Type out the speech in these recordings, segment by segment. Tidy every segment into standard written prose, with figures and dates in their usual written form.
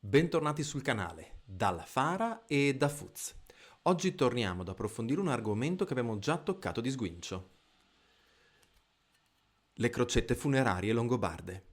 Bentornati sul canale, dalla Fara e da Fuz. Oggi torniamo ad approfondire un argomento che abbiamo già toccato di sguincio. Le crocette funerarie longobarde.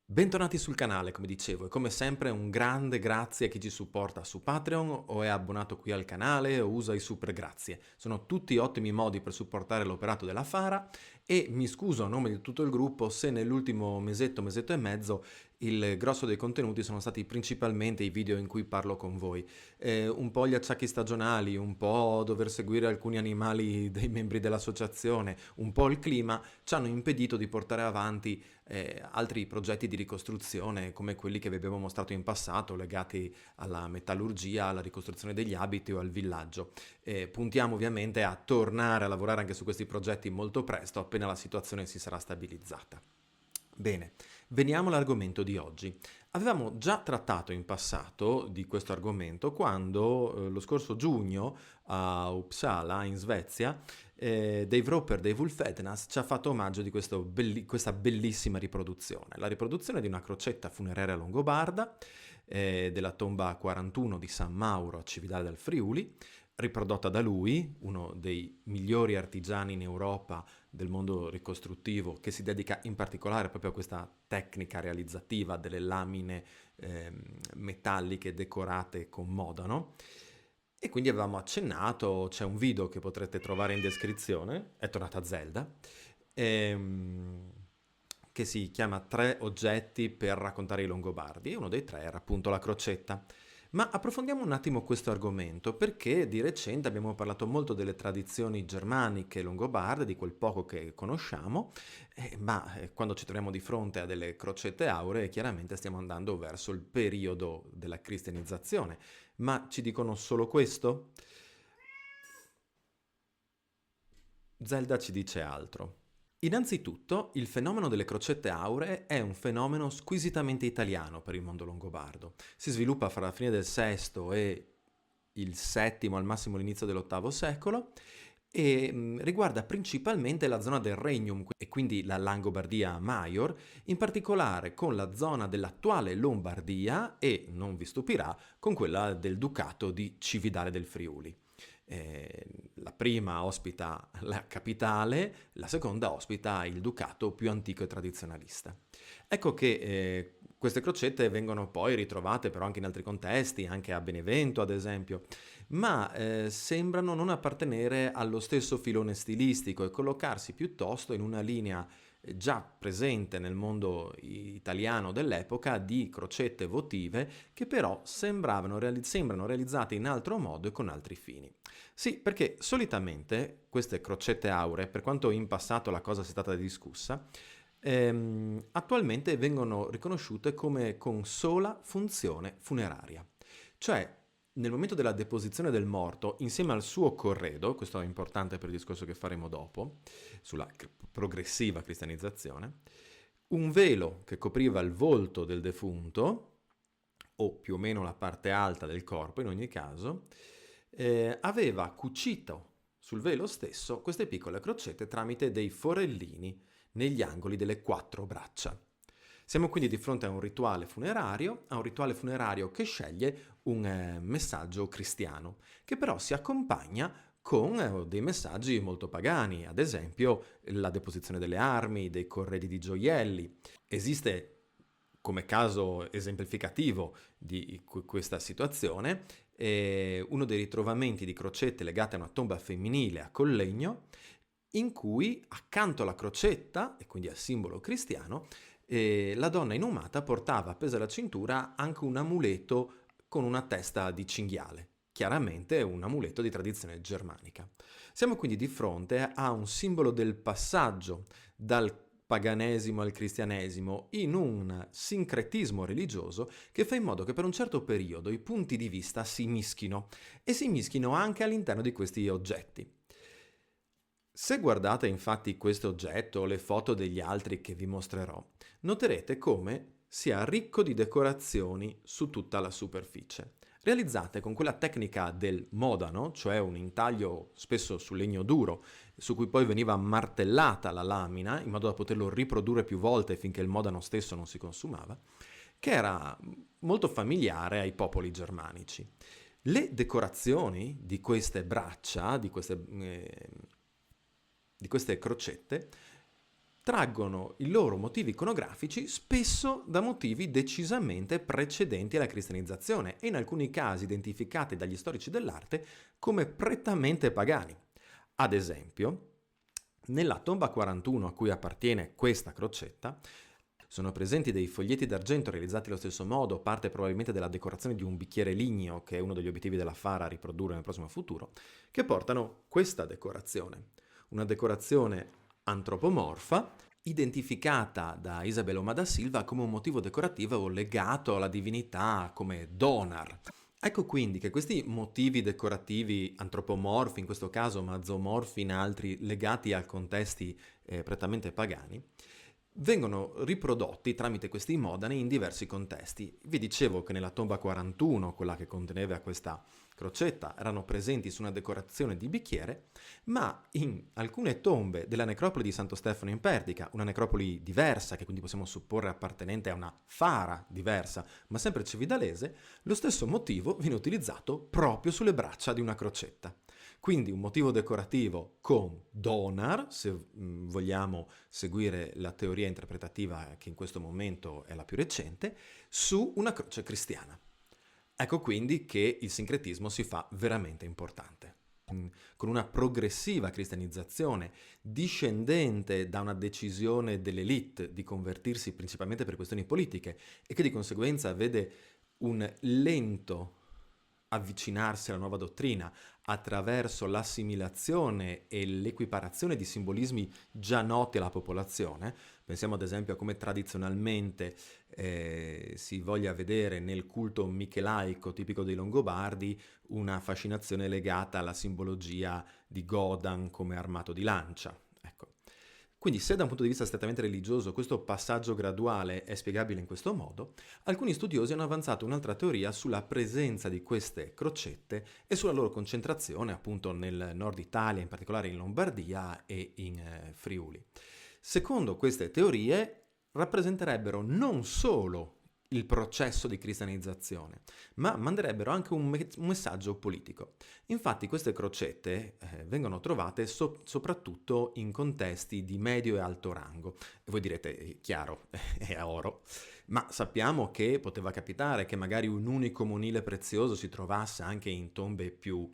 Bentornati sul canale, come dicevo, e come sempre un grande grazie a chi ci supporta su Patreon o è abbonato qui al canale o usa i super grazie. Sono tutti ottimi modi per supportare l'operato della Fara e mi scuso a nome di tutto il gruppo se nell'ultimo mesetto e mezzo il grosso dei contenuti sono stati principalmente i video in cui parlo con voi. Un po' gli acciacchi stagionali, un po' dover seguire alcuni animali dei membri dell'associazione, un po' il clima ci hanno impedito di portare avanti altri progetti di ricostruzione come quelli che vi abbiamo mostrato in passato legati alla metallurgia, alla ricostruzione degli abiti o al villaggio. Puntiamo ovviamente a tornare a lavorare anche su questi progetti molto presto appena la situazione si sarà stabilizzata. Bene, veniamo all'argomento di oggi. Avevamo già trattato in passato di questo argomento quando lo scorso giugno a Uppsala in Svezia Dave Roper dei Wulfednas ci ha fatto omaggio di questa bellissima riproduzione. La riproduzione di una crocetta funeraria longobarda della tomba 41 di San Mauro a Cividale del Friuli, riprodotta da lui, uno dei migliori artigiani in Europa del mondo ricostruttivo, che si dedica in particolare proprio a questa tecnica realizzativa delle lamine metalliche decorate con modano. E quindi avevamo accennato, c'è un video che potrete trovare in descrizione, è tornata Zelda, che si chiama 3 oggetti per raccontare i Longobardi, e uno dei 3 era appunto la crocetta. Ma approfondiamo un attimo questo argomento perché di recente abbiamo parlato molto delle tradizioni germaniche longobarde, di quel poco che conosciamo, ma quando ci troviamo di fronte a delle crocette auree chiaramente stiamo andando verso il periodo della cristianizzazione. Ma ci dicono solo questo? Zelda ci dice altro. Innanzitutto, il fenomeno delle crocette auree è un fenomeno squisitamente italiano per il mondo longobardo. Si sviluppa fra la fine del VI e il VII, al massimo l'inizio dell'VIII secolo, e riguarda principalmente la zona del Regnum e quindi la Langobardia Maior, in particolare con la zona dell'attuale Lombardia e, non vi stupirà, con quella del Ducato di Cividale del Friuli. La prima ospita la capitale, la seconda ospita il ducato più antico e tradizionalista. Ecco che queste crocette vengono poi ritrovate però anche in altri contesti, anche a Benevento ad esempio, ma sembrano non appartenere allo stesso filone stilistico e collocarsi piuttosto in una linea già presente nel mondo italiano dell'epoca di crocette votive che però sembrano realizzate in altro modo e con altri fini. Sì, perché solitamente queste crocette auree, per quanto in passato la cosa sia stata discussa, attualmente vengono riconosciute come con sola funzione funeraria. Cioè, nel momento della deposizione del morto, insieme al suo corredo, questo è importante per il discorso che faremo dopo, sulla progressiva cristianizzazione, un velo che copriva il volto del defunto, o più o meno la parte alta del corpo in ogni caso, aveva cucito sul velo stesso queste piccole crocette tramite dei forellini negli angoli delle 4 braccia. Siamo quindi di fronte a un rituale funerario che sceglie un messaggio cristiano, che però si accompagna con dei messaggi molto pagani, ad esempio la deposizione delle armi, dei corredi di gioielli. Esiste, come caso esemplificativo di questa situazione, uno dei ritrovamenti di crocette legate a una tomba femminile a Collegno, in cui accanto alla crocetta, e quindi al simbolo cristiano, la donna inumata portava appesa alla cintura anche un amuleto con una testa di cinghiale, chiaramente un amuleto di tradizione germanica. Siamo quindi di fronte a un simbolo del passaggio dal paganesimo al cristianesimo in un sincretismo religioso che fa in modo che per un certo periodo i punti di vista si mischino e si mischino anche all'interno di questi oggetti. Se guardate infatti questo oggetto o le foto degli altri che vi mostrerò, noterete come sia ricco di decorazioni su tutta la superficie, realizzate con quella tecnica del modano, cioè un intaglio spesso su legno duro, su cui poi veniva martellata la lamina in modo da poterlo riprodurre più volte finché il modano stesso non si consumava, che era molto familiare ai popoli germanici. Le decorazioni di queste braccia, di queste crocette, traggono i loro motivi iconografici spesso da motivi decisamente precedenti alla cristianizzazione e in alcuni casi identificati dagli storici dell'arte come prettamente pagani. Ad esempio, nella tomba 41 a cui appartiene questa crocetta, sono presenti dei foglietti d'argento realizzati allo stesso modo, parte probabilmente della decorazione di un bicchiere ligneo, che è uno degli obiettivi della Fara a riprodurre nel prossimo futuro, che portano questa decorazione. Una decorazione antropomorfa, identificata da Isabel da Silva come un motivo decorativo legato alla divinità come Donar. Ecco quindi che questi motivi decorativi antropomorfi, in questo caso, ma zoomorfi in altri, legati a contesti prettamente pagani, vengono riprodotti tramite questi modani in diversi contesti. Vi dicevo che nella tomba 41, quella che conteneva questa crocetta, erano presenti su una decorazione di bicchiere, ma in alcune tombe della necropoli di Santo Stefano in Perdica, una necropoli diversa, che quindi possiamo supporre appartenente a una fara diversa, ma sempre cividalese, lo stesso motivo viene utilizzato proprio sulle braccia di una crocetta. Quindi un motivo decorativo con Donar, se vogliamo seguire la teoria interpretativa che in questo momento è la più recente, su una croce cristiana. Ecco quindi che il sincretismo si fa veramente importante. Con una progressiva cristianizzazione discendente da una decisione dell'élite di convertirsi principalmente per questioni politiche e che di conseguenza vede un lento avvicinarsi alla nuova dottrina attraverso l'assimilazione e l'equiparazione di simbolismi già noti alla popolazione. Pensiamo ad esempio a come tradizionalmente si voglia vedere nel culto michelaico tipico dei Longobardi una fascinazione legata alla simbologia di Godan come armato di lancia. Ecco. Quindi se da un punto di vista strettamente religioso questo passaggio graduale è spiegabile in questo modo, alcuni studiosi hanno avanzato un'altra teoria sulla presenza di queste crocette e sulla loro concentrazione appunto nel nord Italia, in particolare in Lombardia e in Friuli. Secondo queste teorie rappresenterebbero non solo il processo di cristianizzazione, ma manderebbero anche un messaggio politico. Infatti queste crocette vengono trovate soprattutto in contesti di medio e alto rango. E voi direte, chiaro, è oro, ma sappiamo che poteva capitare che magari un unico monile prezioso si trovasse anche in tombe più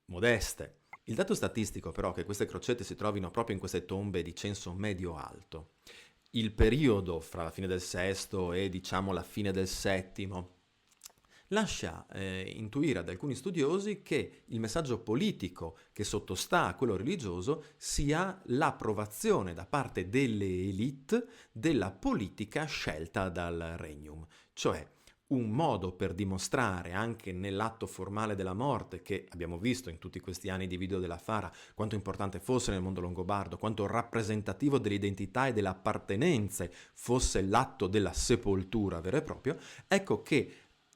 modeste. Il dato statistico però che queste crocette si trovino proprio in queste tombe di censo medio-alto, il periodo fra la fine del VI e diciamo la fine del VII lascia intuire ad alcuni studiosi che il messaggio politico che sottostà a quello religioso sia l'approvazione da parte delle élite della politica scelta dal regnum, cioè un modo per dimostrare anche nell'atto formale della morte, che abbiamo visto in tutti questi anni di video della Fara quanto importante fosse nel mondo longobardo, quanto rappresentativo dell'identità e delle appartenenze fosse l'atto della sepoltura vero e proprio, ecco che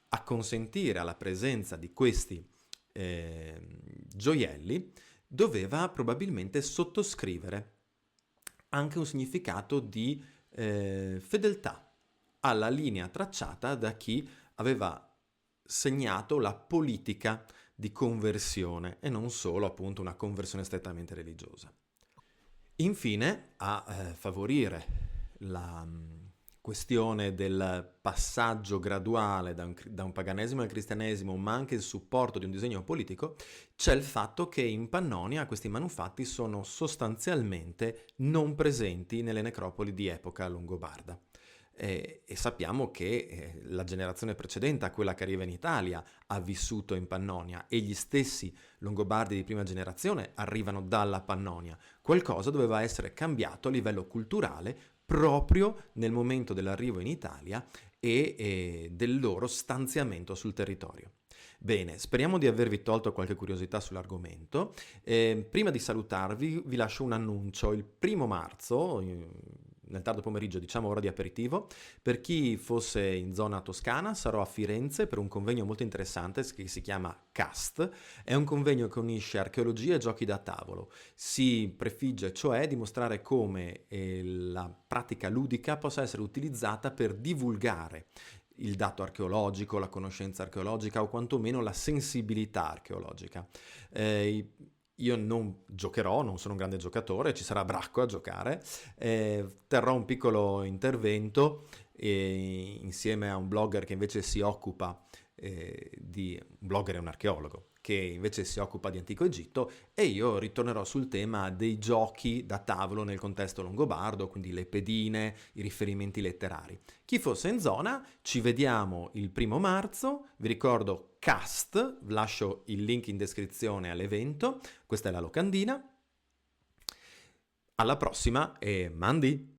a consentire alla presenza di questi gioielli doveva probabilmente sottoscrivere anche un significato di fedeltà alla linea tracciata da chi aveva segnato la politica di conversione e non solo appunto una conversione strettamente religiosa. Infine, a favorire la questione del passaggio graduale da un paganesimo al cristianesimo, ma anche il supporto di un disegno politico, c'è il fatto che in Pannonia questi manufatti sono sostanzialmente non presenti nelle necropoli di epoca longobarda. E sappiamo che la generazione precedente a quella che arriva in Italia ha vissuto in Pannonia e gli stessi longobardi di prima generazione arrivano dalla Pannonia. Qualcosa doveva essere cambiato a livello culturale proprio nel momento dell'arrivo in Italia e del loro stanziamento sul territorio. Bene, speriamo di avervi tolto qualche curiosità sull'argomento. Prima di salutarvi vi lascio un annuncio. Il 1 marzo, nel tardo pomeriggio, diciamo ora di aperitivo. Per chi fosse in zona toscana, sarò a Firenze per un convegno molto interessante che si chiama CAST. È un convegno che unisce archeologia e giochi da tavolo. Si prefigge cioè di mostrare come la pratica ludica possa essere utilizzata per divulgare il dato archeologico, la conoscenza archeologica o quantomeno la sensibilità archeologica. Io non giocherò, non sono un grande giocatore, ci sarà Bracco a giocare, terrò un piccolo intervento insieme a un blogger che invece si occupa un blogger e un archeologo che invece si occupa di Antico Egitto, e io ritornerò sul tema dei giochi da tavolo nel contesto longobardo, quindi le pedine, i riferimenti letterari. Chi fosse in zona, ci vediamo il 1° marzo, vi ricordo CAST, lascio il link in descrizione all'evento, questa è la locandina. Alla prossima e mandi!